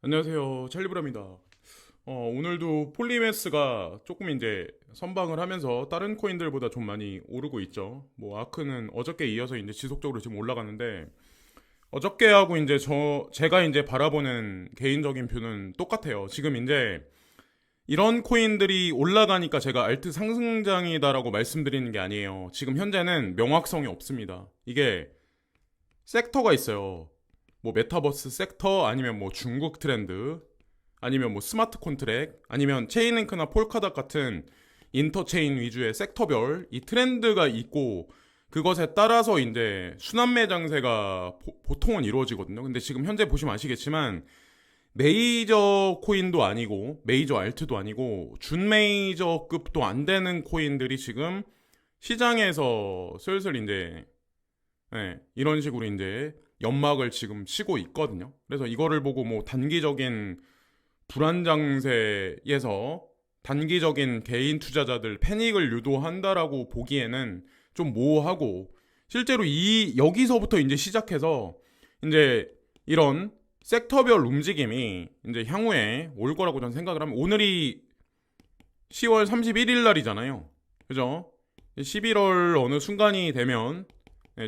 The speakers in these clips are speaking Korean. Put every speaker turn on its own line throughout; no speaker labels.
안녕하세요. 찰리브라입니다. 오늘도 폴리메스가 조금 이제 선방을 하면서 다른 코인들보다 좀 많이 오르고 있죠. 뭐 아크는 어저께 이어서 이제 지속적으로 지금 올라가는데 어저께하고 이제 제가 이제 바라보는 개인적인 뷰는 똑같아요. 지금 이제 이런 코인들이 올라가니까 제가 알트 상승장이다라고 말씀드리는 게 아니에요. 지금 현재는 명확성이 없습니다. 이게 섹터가 있어요. 뭐 메타버스 섹터 아니면 뭐 중국 트렌드 아니면 뭐 스마트 콘트랙 아니면 체인링크나 폴카닷 같은 인터체인 위주의 섹터별 이 트렌드가 있고 그것에 따라서 이제 순환매 장세가 보통은 이루어지거든요. 근데 지금 현재 보시면 아시겠지만 메이저 코인도 아니고 메이저 알트도 아니고 준 메이저급도 안 되는 코인들이 지금 시장에서 슬슬 이제 이런 식으로 이제 연막을 지금 치고 있거든요. 그래서 이거를 보고 뭐 단기적인 불안 장세에서 단기적인 개인 투자자들 패닉을 유도한다라고 보기에는 좀 모호하고 실제로 이 여기서부터 이제 시작해서 이제 이런 섹터별 움직임이 이제 향후에 올 거라고 저는 생각을 하면 오늘이 10월 31일 날이잖아요. 그죠? 11월 어느 순간이 되면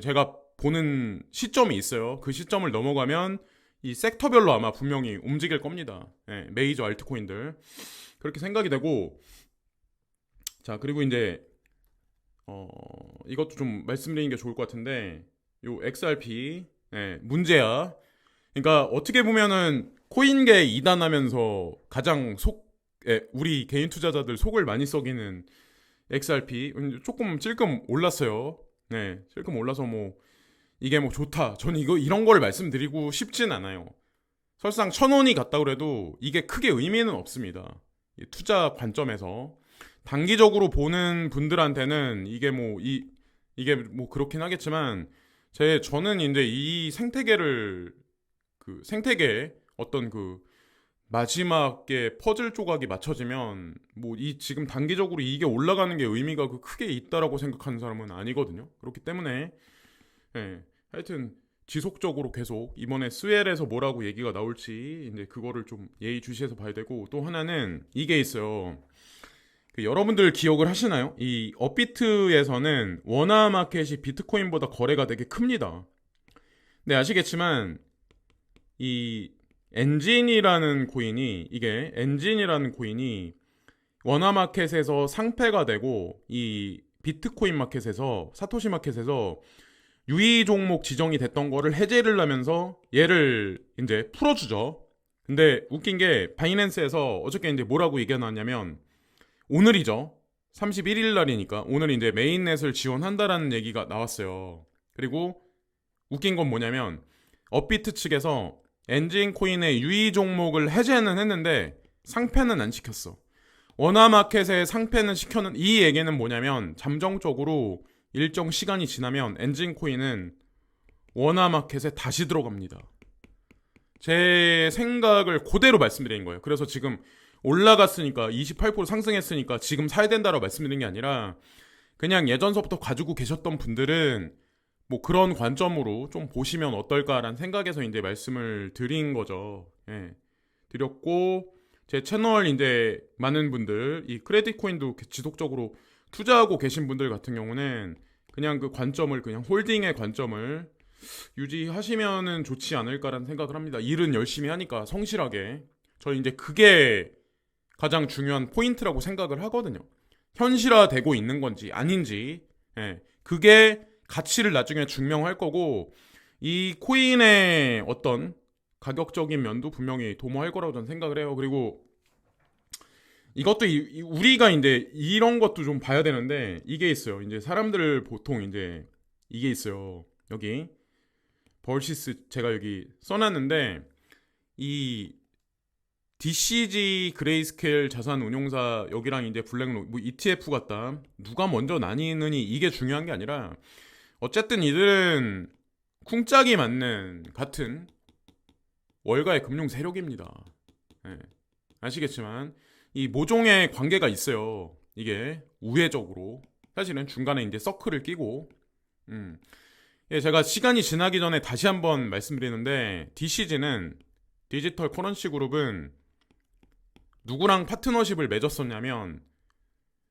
제가 보는 시점이 있어요. 그 시점을 넘어가면 이 섹터별로 아마 분명히 움직일 겁니다. 메이저 알트코인들 그렇게 생각이 되고 자 그리고 이제 이것도 좀 말씀드리는 게 좋을 것 같은데 요 XRP 문제야. 그러니까 어떻게 보면은 코인계 이단하면서 가장 우리 개인 투자자들 속을 많이 썩이는 XRP 조금 찔끔 올랐어요. 찔끔 올라서 뭐 이게 뭐 좋다. 저는 이런 걸 말씀드리고 싶진 않아요. 설상 1,000원이 갔다 그래도 이게 크게 의미는 없습니다. 투자 관점에서 단기적으로 보는 분들한테는 이게 뭐 그렇긴 하겠지만 저는 이제 이 생태계를 그 생태계 어떤 그 마지막에 퍼즐 조각이 맞춰지면 뭐 이 지금 단기적으로 이게 올라가는 게 의미가 크게 있다라고 생각하는 사람은 아니거든요. 그렇기 때문에 하여튼 지속적으로 계속 이번에 스웰에서 뭐라고 얘기가 나올지 이제 그거를 좀 예의주시해서 봐야 되고 또 하나는 이게 있어요. 여러분들 기억을 하시나요? 이 업비트에서는 원화 마켓이 비트코인보다 거래가 되게 큽니다. 네, 아시겠지만 이 엔진이라는 코인이 원화 마켓에서 상패가 되고 이 비트코인 마켓에서 사토시 마켓에서 유의 종목 지정이 됐던 거를 해제를 하면서 얘를 이제 풀어주죠. 근데 웃긴 게 바이낸스에서 어저께 이제 뭐라고 얘기가 나왔냐면 오늘이죠. 31일 날이니까 오늘 이제 메인넷을 지원한다라는 얘기가 나왔어요. 그리고 웃긴 건 뭐냐면 업비트 측에서 엔진 코인의 유의 종목을 해제는 했는데 상패는 안 시켰어. 원화마켓에 상패는 시켜는 이 얘기는 뭐냐면 잠정적으로 일정 시간이 지나면 엔진 코인은 원화마켓에 다시 들어갑니다. 제 생각을 그대로 말씀드린 거예요. 그래서 지금 올라갔으니까 28% 상승했으니까 지금 사야 된다고 말씀드린 게 아니라 그냥 예전서부터 가지고 계셨던 분들은 뭐 그런 관점으로 좀 보시면 어떨까라는 생각에서 이제 말씀을 드린 거죠. 드렸고 제 채널 이제 많은 분들 이 크레딧 코인도 지속적으로 투자하고 계신 분들 같은 경우는 그냥 그 관점을 그냥 홀딩의 관점을 유지하시면은 좋지 않을까라는 생각을 합니다. 일은 열심히 하니까 성실하게 저는 이제 그게 가장 중요한 포인트라고 생각을 하거든요. 현실화되고 있는 건지 아닌지 그게 가치를 나중에 증명할 거고 이 코인의 어떤 가격적인 면도 분명히 도모할 거라고 저는 생각을 해요. 그리고 이것도 우리가 이제 이런 것도 좀 봐야 되는데 이게 있어요. 이제 사람들 보통 이제 이게 있어요. 여기 벌시스 제가 여기 써놨는데 이 DCG 그레이스케일 자산운용사 여기랑 이제 블랙록 뭐 ETF 같다. 누가 먼저 나뉘느니 이게 중요한 게 아니라 어쨌든 이들은 쿵짝이 맞는 같은 월가의 금융 세력입니다. 아시겠지만 이 모종의 관계가 있어요. 이게 우회적으로 사실은 중간에 이제 서클을 끼고 제가 시간이 지나기 전에 다시 한번 말씀드리는데 DCG는 디지털 커런시 그룹은 누구랑 파트너십을 맺었었냐면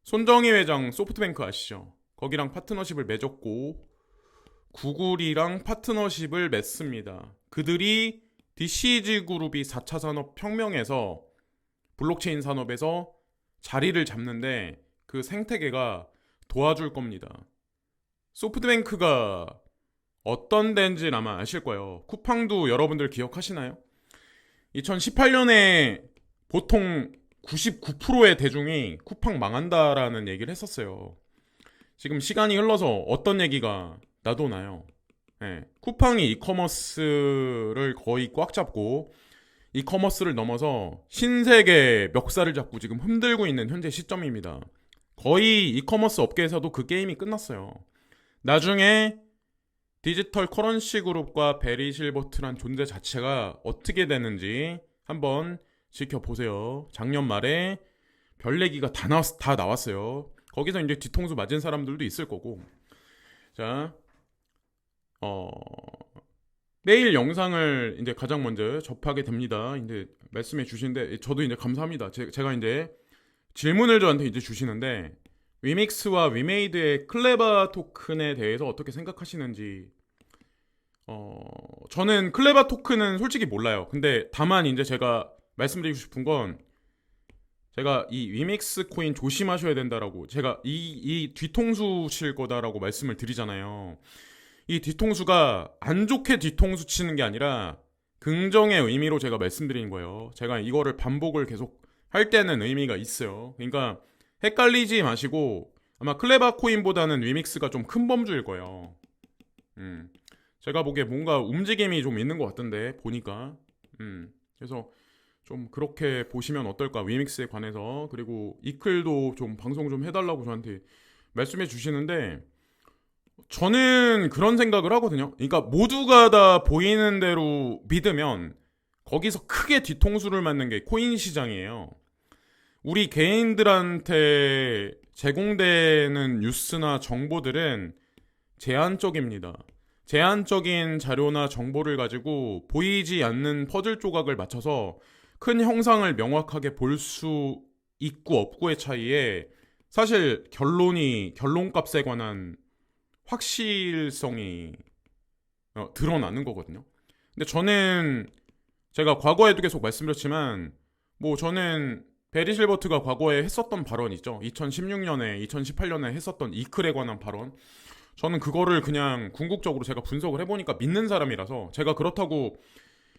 손정희 회장 소프트뱅크 아시죠? 거기랑 파트너십을 맺었고 구글이랑 파트너십을 맺습니다. 그들이 DCG 그룹이 4차 산업혁명에서 블록체인 산업에서 자리를 잡는데 그 생태계가 도와줄 겁니다. 소프트뱅크가 어떤 데인지 아마 아실 거예요. 쿠팡도 여러분들 기억하시나요? 2018년에 보통 99%의 대중이 쿠팡 망한다라는 얘기를 했었어요. 지금 시간이 흘러서 어떤 얘기가 나도 나요. 네, 쿠팡이 이커머스를 거의 꽉 잡고 이커머스를 넘어서 신세계 멱살을 잡고 지금 흔들고 있는 현재 시점입니다. 거의 이커머스 업계에서도 그 게임이 끝났어요. 나중에 디지털 커런시 그룹과 베리 실버트란 존재 자체가 어떻게 되는지 한번 지켜보세요. 작년 말에 별 얘기가 다 나왔어요. 거기서 이제 뒤통수 맞은 사람들도 있을 거고. 자, 내일 영상을 이제 가장 먼저 접하게 됩니다. 이제 말씀해 주시는데 저도 이제 감사합니다. 제가 이제 질문을 저한테 이제 주시는데 위믹스와 위메이드의 클레바 토큰에 대해서 어떻게 생각하시는지. 저는 클레바 토큰은 솔직히 몰라요. 근데 다만 이제 제가 말씀드리고 싶은 건 제가 이 위믹스 코인 조심하셔야 된다라고 제가 이 뒤통수칠 거다라고 말씀을 드리잖아요. 이 뒤통수가 안 좋게 뒤통수 치는 게 아니라 긍정의 의미로 제가 말씀드리는 거예요. 제가 이거를 반복을 계속 할 때는 의미가 있어요. 그러니까 헷갈리지 마시고 아마 클레바 코인보다는 위믹스가 좀 큰 범주일 거예요. 제가 보기에 뭔가 움직임이 좀 있는 것 같던데 보니까 그래서 좀 그렇게 보시면 어떨까 위믹스에 관해서. 그리고 이클도 좀 방송 좀 해달라고 저한테 말씀해 주시는데 저는 그런 생각을 하거든요. 그러니까 모두가 다 보이는 대로 믿으면 거기서 크게 뒤통수를 맞는 게 코인 시장이에요. 우리 개인들한테 제공되는 뉴스나 정보들은 제한적입니다. 제한적인 자료나 정보를 가지고 보이지 않는 퍼즐 조각을 맞춰서 큰 형상을 명확하게 볼 수 있고 없고의 차이에 사실 결론값에 관한 확실성이 드러나는 거거든요. 근데 저는 제가 과거에도 계속 말씀드렸지만 뭐 저는 베리 실버트가 과거에 했었던 발언 있죠. 2016년에 2018년에 했었던 이클에 관한 발언. 저는 그거를 그냥 궁극적으로 제가 분석을 해보니까 믿는 사람이라서 제가 그렇다고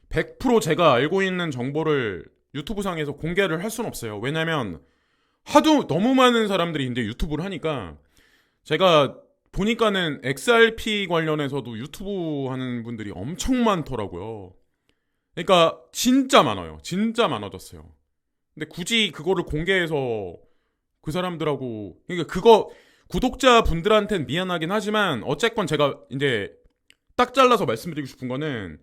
100% 제가 알고 있는 정보를 유튜브상에서 공개를 할 수는 없어요. 왜냐면 하도 너무 많은 사람들이 이제 유튜브를 하니까 제가 보니까는 XRP 관련해서도 유튜브 하는 분들이 엄청 많더라고요. 그러니까 진짜 많아요. 진짜 많아졌어요. 근데 굳이 그거를 공개해서 그 사람들하고 그러니까 그거 구독자분들한테는 미안하긴 하지만 어쨌건 제가 이제 딱 잘라서 말씀드리고 싶은 거는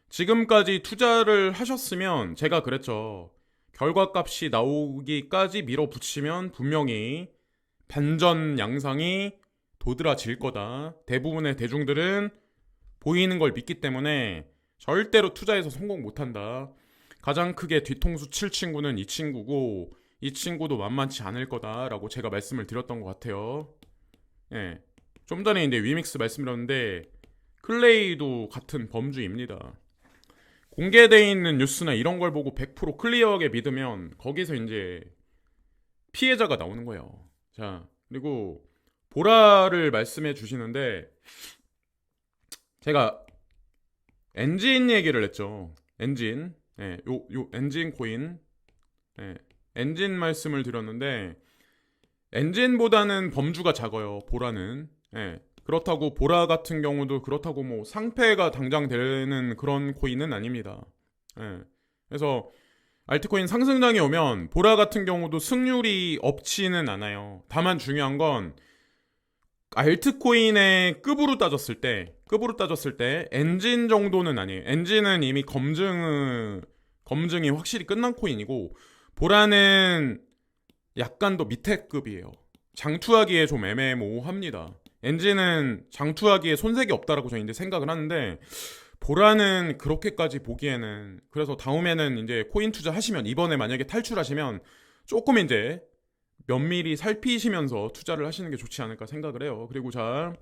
지금까지 투자를 하셨으면 제가 그랬죠. 결과값이 나오기까지 밀어붙이면 분명히 반전 양상이 도드라질 거다. 대부분의 대중들은 보이는 걸 믿기 때문에 절대로 투자해서 성공 못한다. 가장 크게 뒤통수 칠 친구는 이 친구고 이 친구도 만만치 않을 거다라고 제가 말씀을 드렸던 것 같아요. 예. 좀 전에 이제 위믹스 말씀드렸는데 클레이도 같은 범주입니다. 공개되어 있는 뉴스나 이런 걸 보고 100% 클리어하게 믿으면 거기서 이제 피해자가 나오는 거예요. 자, 그리고 보라를 말씀해 주시는데 제가 엔진 얘기를 했죠. 엔진. 예, 요 엔진 코인. 예, 엔진 말씀을 드렸는데 엔진보다는 범주가 작아요. 보라는. 예. 그렇다고 보라 같은 경우도 그렇다고 뭐 상패가 당장 되는 그런 코인은 아닙니다. 예. 그래서 알트코인 상승장에 오면 보라 같은 경우도 승률이 없지는 않아요. 다만 중요한 건 알트코인의 급으로 따졌을 때 엔진 정도는 아니에요. 엔진은 이미 검증이 확실히 끝난 코인이고 보라는 약간 더 밑에 급이에요. 장투하기에 좀 애매모호합니다. 엔진은 장투하기에 손색이 없다라고 저는 이제 생각을 하는데 보라는 그렇게까지 보기에는, 그래서 다음에는 이제 코인 투자하시면, 이번에 만약에 탈출하시면 조금 이제 면밀히 살피시면서 투자를 하시는 게 좋지 않을까 생각을 해요. 그리고 자,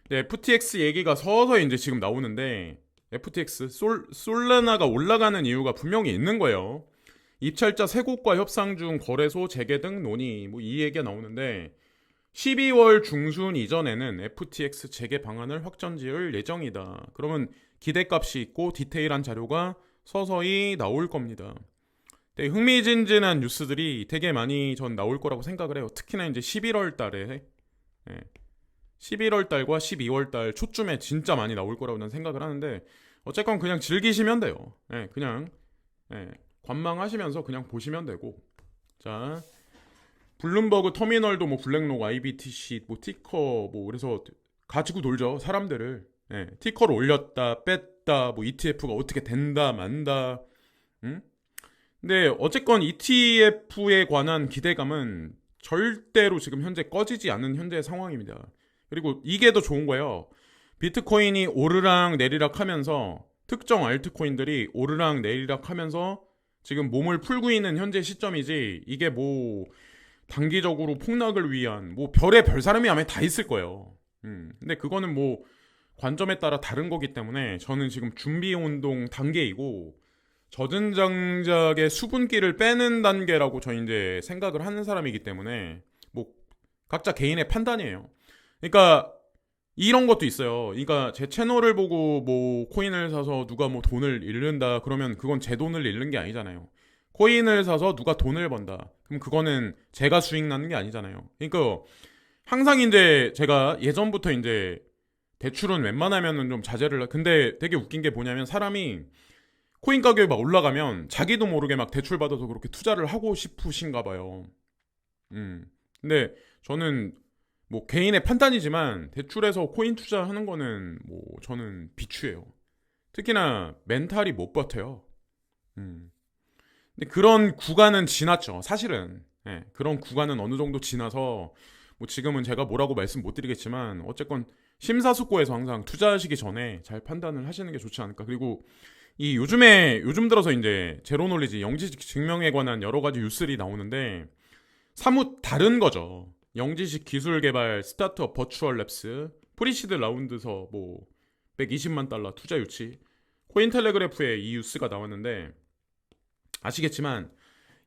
네, FTX 얘기가 서서히 이제 지금 나오는데, FTX 솔라나가 올라가는 이유가 분명히 있는 거예요. 입찰자 세 곳과 협상 중 거래소 재개 등 논의, 뭐 이 얘기가 나오는데, 12월 중순 이전에는 FTX 재개 방안을 확정 지을 예정이다. 그러면 기대값이 있고 디테일한 자료가 서서히 나올 겁니다. 되게 흥미진진한 뉴스들이 되게 많이 전 나올 거라고 생각을 해요. 특히나 이제 11월 달에, 11월 달과 12월 달 초쯤에 진짜 많이 나올 거라고 난 생각을 하는데, 어쨌건 그냥 즐기시면 돼요. 그냥 관망하시면서 그냥 보시면 되고. 자, 블룸버그 터미널도 뭐 블랙록, IBTC, 뭐 티커 뭐 그래서 가지고 놀죠, 사람들을. 티커를 올렸다 뺐다, 뭐 ETF가 어떻게 된다 만다. 응? 근데 어쨌건 ETF에 관한 기대감은 절대로 지금 현재 꺼지지 않는 현재 상황입니다. 그리고 이게 더 좋은 거예요. 비트코인이 오르락 내리락 하면서, 특정 알트코인들이 오르락 내리락 하면서 지금 몸을 풀고 있는 현재 시점이지, 이게 뭐 단기적으로 폭락을 위한 뭐 별의 별 사람이 아마 다 있을 거예요. 근데 그거는 뭐 관점에 따라 다른 거기 때문에 저는 지금 준비 운동 단계이고, 젖은 장작의 수분기를 빼는 단계라고 저 이제 생각을 하는 사람이기 때문에, 뭐 각자 개인의 판단이에요. 그러니까 이런 것도 있어요. 그러니까 제 채널을 보고 뭐 코인을 사서 누가 뭐 돈을 잃는다 그러면 그건 제 돈을 잃는 게 아니잖아요. 코인을 사서 누가 돈을 번다, 그럼 그거는 제가 수익 나는 게 아니잖아요. 그러니까 항상 이제 제가 예전부터 이제 대출은 웬만하면은 좀 자제를. 근데 되게 웃긴 게 뭐냐면, 사람이 코인 가격이 막 올라가면 자기도 모르게 막 대출 받아서 그렇게 투자를 하고 싶으신가 봐요. 근데 저는 뭐 개인의 판단이지만, 대출해서 코인 투자하는 거는 뭐 저는 비추해요. 특히나 멘탈이 못 버텨요. 근데 그런 구간은 지났죠, 사실은. 그런 구간은 어느 정도 지나서 뭐 지금은 제가 뭐라고 말씀 못 드리겠지만, 어쨌건 심사숙고해서 항상 투자하시기 전에 잘 판단을 하시는 게 좋지 않을까. 그리고 이 요즘 들어서 이제 제로놀리지, 영지식 증명에 관한 여러 가지 뉴스들이 나오는데 사뭇 다른 거죠. 영지식 기술 개발 스타트업 버추얼 랩스 프리시드 라운드서 뭐 120만 달러 투자 유치. 코인텔레그래프에 이 뉴스가 나왔는데, 아시겠지만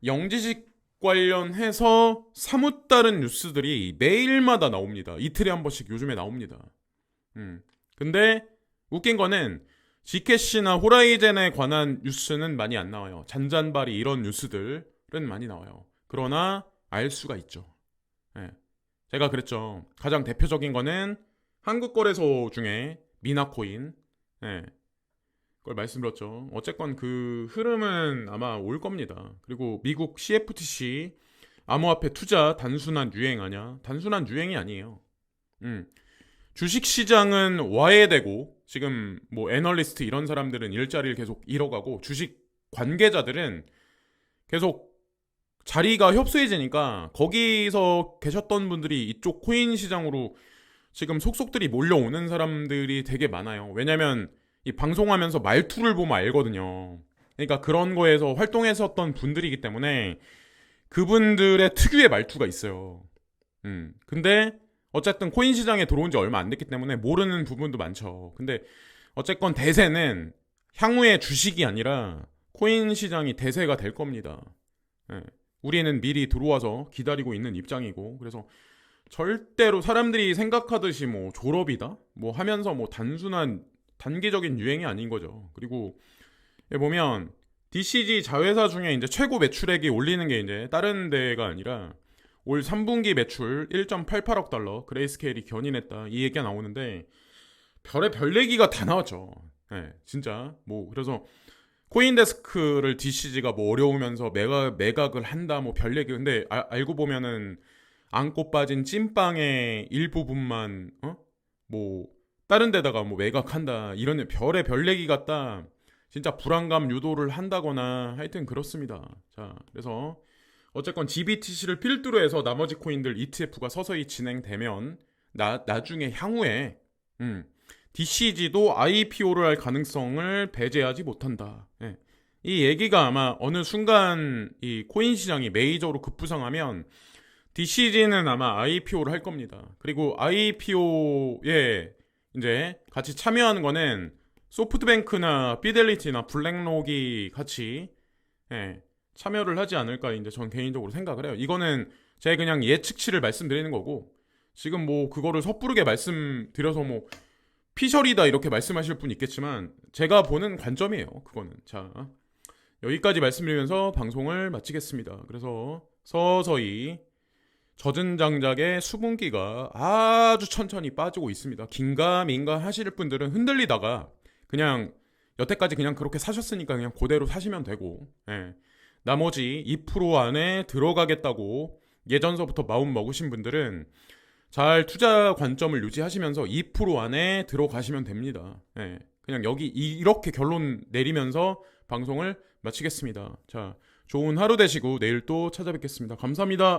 영지식 관련해서 사뭇 다른 뉴스들이 매일마다 나옵니다. 이틀에 한 번씩 요즘에 나옵니다. 근데 웃긴 거는 지캐시나 호라이젠에 관한 뉴스는 많이 안 나와요. 잔잔바리 이런 뉴스들은 많이 나와요. 그러나 알 수가 있죠. 제가 그랬죠. 가장 대표적인 거는 한국 거래소 중에 미나코인. 그걸 말씀드렸죠. 어쨌건 그 흐름은 아마 올 겁니다. 그리고 미국 CFTC 암호화폐 투자 단순한 유행 아냐? 단순한 유행이 아니에요. 주식시장은 와해되고, 지금 뭐 애널리스트 이런 사람들은 일자리를 계속 잃어가고, 주식 관계자들은 계속 자리가 협소해지니까 거기서 계셨던 분들이 이쪽 코인 시장으로 지금 속속들이 몰려오는 사람들이 되게 많아요. 왜냐면 이 방송하면서 말투를 보면 알거든요. 그러니까 그런 거에서 활동했었던 분들이기 때문에 그분들의 특유의 말투가 있어요. 근데 어쨌든 코인 시장에 들어온 지 얼마 안 됐기 때문에 모르는 부분도 많죠. 근데 어쨌건 대세는 향후의 주식이 아니라 코인 시장이 대세가 될 겁니다. 우리는 미리 들어와서 기다리고 있는 입장이고, 그래서 절대로 사람들이 생각하듯이 뭐 졸업이다? 뭐 하면서 뭐 단순한 단기적인 유행이 아닌 거죠. 그리고 보면 DCG 자회사 중에 이제 최고 매출액이 올리는 게 이제 다른 데가 아니라 올 3분기 매출 1.88억 달러 그레이스케일이 견인했다, 이 얘기가 나오는데 별의 별 얘기가 다 나왔죠. 진짜 뭐 그래서 코인데스크를 DCG가 뭐 어려우면서 매각을 한다 뭐 별 얘기. 근데 알고 보면은 안고 빠진 찐빵의 일부분만 뭐 다른 데다가 뭐 매각한다, 이런 별의 별 얘기 같다. 진짜 불안감 유도를 한다거나 하여튼 그렇습니다. 자, 그래서 어쨌건 GBTC를 필두로 해서 나머지 코인들 ETF가 서서히 진행되면 나중에 향후에 DCG도 IPO를 할 가능성을 배제하지 못한다. 예. 이 얘기가 아마 어느 순간 이 코인 시장이 메이저로 급부상하면 DCG는 아마 IPO를 할 겁니다. 그리고 IPO에 이제 같이 참여하는 거는 소프트뱅크나 피델리티나 블랙록이 같이 예, 참여를 하지 않을까 이제 전 개인적으로 생각을 해요. 이거는 제가 그냥 예측치를 말씀드리는 거고 지금 뭐 그거를 섣부르게 말씀드려서 뭐 피셜이다 이렇게 말씀하실 분 있겠지만 제가 보는 관점이에요. 그거는 자 여기까지 말씀드리면서 방송을 마치겠습니다. 그래서 서서히 젖은 장작의 수분기가 아주 천천히 빠지고 있습니다. 긴가민가 하실 분들은 흔들리다가 그냥 여태까지 그냥 그렇게 사셨으니까 그냥 그대로 사시면 되고 예. 나머지 2% 안에 들어가겠다고 예전서부터 마음 먹으신 분들은 잘 투자 관점을 유지하시면서 2% 안에 들어가시면 됩니다. 예. 그냥 여기 이렇게 결론 내리면서 방송을 마치겠습니다. 자, 좋은 하루 되시고 내일 또 찾아뵙겠습니다. 감사합니다.